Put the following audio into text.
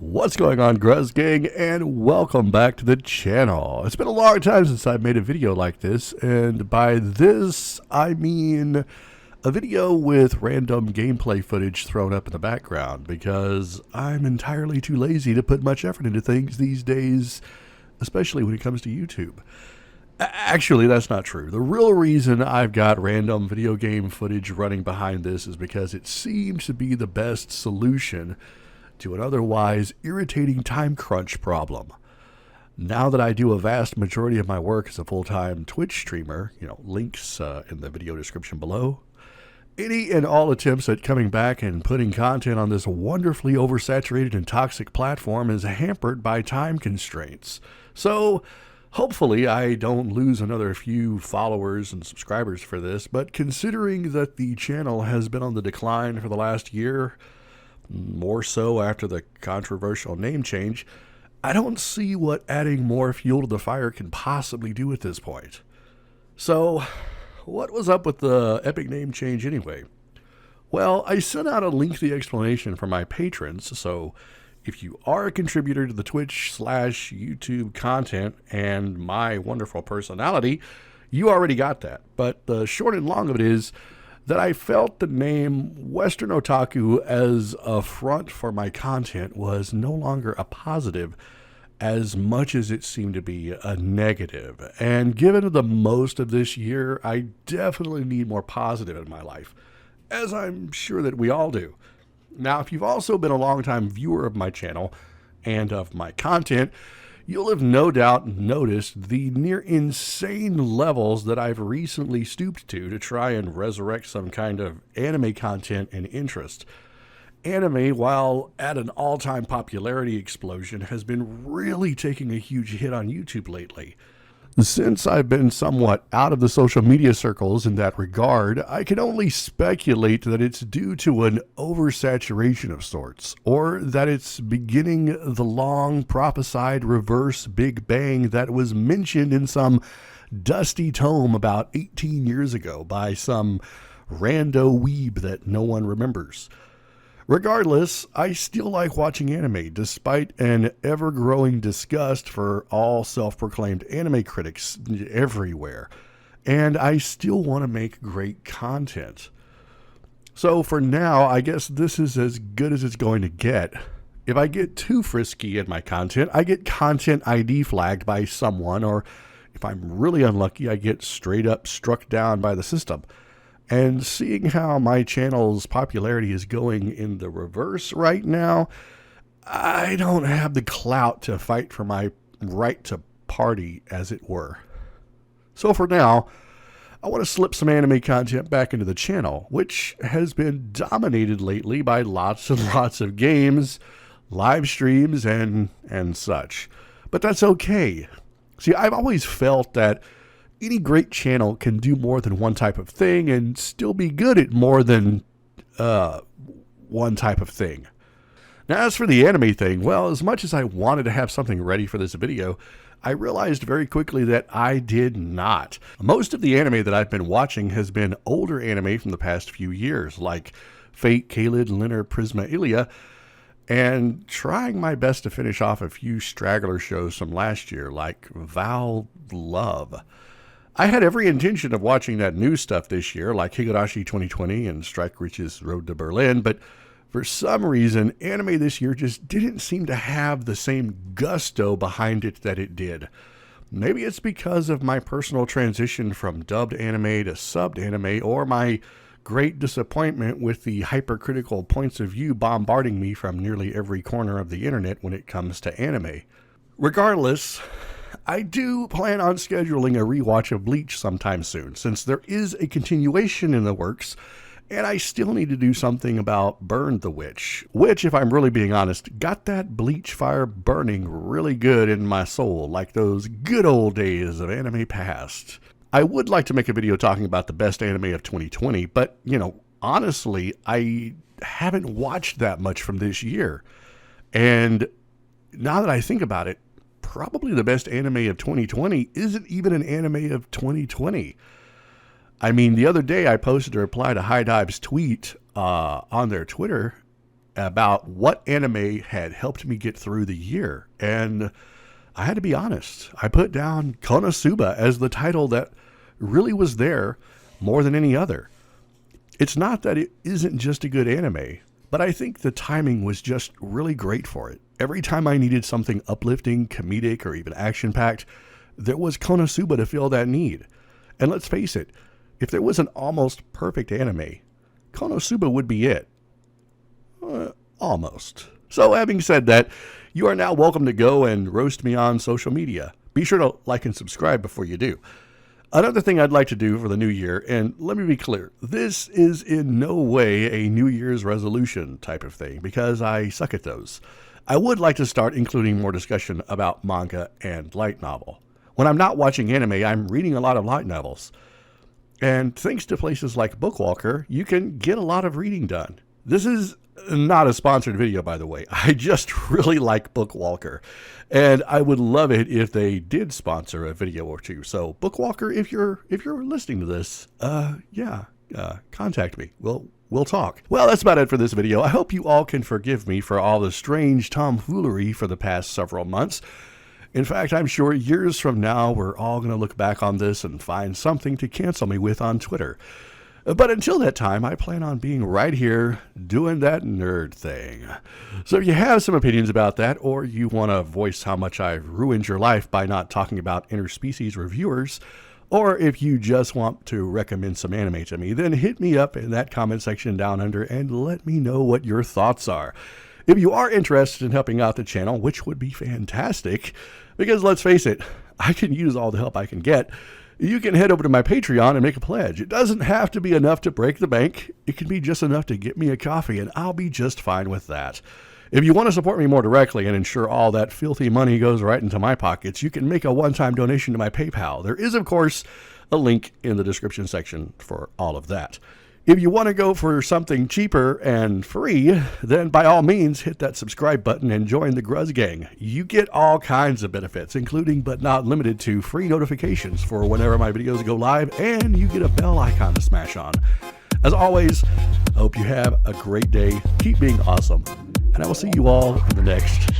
What's going on, Gruz Gang, and welcome back to the channel. It's been a long time since I've made a video like this, and by this, I mean a video with random gameplay footage thrown up in the background, because I'm entirely too lazy to put much effort into things these days, especially when it comes to YouTube. Actually, that's not true. The real reason I've got random video game footage running behind this is because it seems to be the best solution to an otherwise irritating time crunch problem. Now that I do a vast majority of my work as a full-time Twitch streamer, links in the video description below, any and all attempts at coming back and putting content on this wonderfully oversaturated and toxic platform is hampered by time constraints. So, hopefully I don't lose another few followers and subscribers for this, but considering that the channel has been on the decline for the last year, more so after the controversial name change, I don't see what adding more fuel to the fire can possibly do at this point. So, what was up with the epic name change anyway? Well, I sent out a lengthy explanation for my patrons, so if you are a contributor to the Twitch/YouTube content and my wonderful personality, you already got that. But the short and long of it is that I felt the name Western Otaku as a front for my content was no longer a positive as much as it seemed to be a negative. And given the most of this year, I definitely need more positive in my life, as I'm sure that we all do. Now, if you've also been a long-time viewer of my channel and of my content, you'll have no doubt noticed the near insane levels that I've recently stooped to try and resurrect some kind of anime content and interest. Anime, while at an all-time popularity explosion, has been really taking a huge hit on YouTube lately. Since I've been somewhat out of the social media circles in that regard, I can only speculate that it's due to an oversaturation of sorts, or that it's beginning the long prophesied reverse Big Bang that was mentioned in some dusty tome about 18 years ago by some rando weeb that no one remembers. Regardless, I still like watching anime, despite an ever-growing disgust for all self-proclaimed anime critics everywhere. And I still want to make great content. So for now, I guess this is as good as it's going to get. If I get too frisky in my content, I get content ID flagged by someone, or if I'm really unlucky, I get straight up struck down by the system. And seeing how my channel's popularity is going in the reverse right now, I don't have the clout to fight for my right to party, as it were. So for now, I want to slip some anime content back into the channel, which has been dominated lately by lots and lots of games, live streams, and such. But that's okay. See, I've always felt that any great channel can do more than one type of thing and still be good at more than one type of thing. Now, as for the anime thing, well, as much as I wanted to have something ready for this video, I realized very quickly that I did not. Most of the anime that I've been watching has been older anime from the past few years, like Fate, Caelid, Linner, Prisma, Ilia, and trying my best to finish off a few straggler shows from last year, like Vow Love. I had every intention of watching that new stuff this year, like Higurashi 2020 and Strike Reach's Road to Berlin, but for some reason, anime this year just didn't seem to have the same gusto behind it that it did. Maybe it's because of my personal transition from dubbed anime to subbed anime, or my great disappointment with the hypercritical points of view bombarding me from nearly every corner of the internet when it comes to anime. Regardless, I do plan on scheduling a rewatch of Bleach sometime soon, since there is a continuation in the works, and I still need to do something about Burn the Witch, which, if I'm really being honest, got that Bleach fire burning really good in my soul, like those good old days of anime past. I would like to make a video talking about the best anime of 2020, but, honestly, I haven't watched that much from this year. And now that I think about it, probably the best anime of 2020 isn't even an anime of 2020. I mean, the other day I posted a reply to High Dive's tweet on their Twitter, about what anime had helped me get through the year. And I had to be honest. I put down Konosuba as the title that really was there more than any other. It's not that it isn't just a good anime, but I think the timing was just really great for it. Every time I needed something uplifting, comedic, or even action-packed, there was Konosuba to fill that need. And let's face it, if there was an almost perfect anime, Konosuba would be it. Almost. So having said that, you are now welcome to go and roast me on social media. Be sure to like and subscribe before you do. Another thing I'd like to do for the new year, and let me be clear, this is in no way a New Year's resolution type of thing, because I suck at those. I would like to start including more discussion about manga and light novel. When I'm not watching anime, I'm reading a lot of light novels. And thanks to places like Bookwalker, you can get a lot of reading done. This is not a sponsored video, by the way. I just really like Bookwalker, and I would love it if they did sponsor a video or two. So Bookwalker, if you're listening to this, contact me. We'll talk. Well, that's about it for this video. I hope you all can forgive me for all the strange tomfoolery for the past several months. In fact, I'm sure years from now, we're all going to look back on this and find something to cancel me with on Twitter. But until that time, I plan on being right here doing that nerd thing. So if you have some opinions about that, or you want to voice how much I've ruined your life by not talking about interspecies reviewers, or if you just want to recommend some anime to me, then hit me up in that comment section down under and let me know what your thoughts are. If you are interested in helping out the channel, which would be fantastic, because let's face it, I can use all the help I can get, you can head over to my Patreon and make a pledge. It doesn't have to be enough to break the bank. It can be just enough to get me a coffee, and I'll be just fine with that. If you want to support me more directly and ensure all that filthy money goes right into my pockets, you can make a one-time donation to my PayPal. There is, of course, a link in the description section for all of that. If you want to go for something cheaper and free, then by all means hit that subscribe button and join the Gruz Gang. You get all kinds of benefits, including but not limited to free notifications for whenever my videos go live, and you get a bell icon to smash on. As always, I hope you have a great day. Keep being awesome, and I will see you all in the next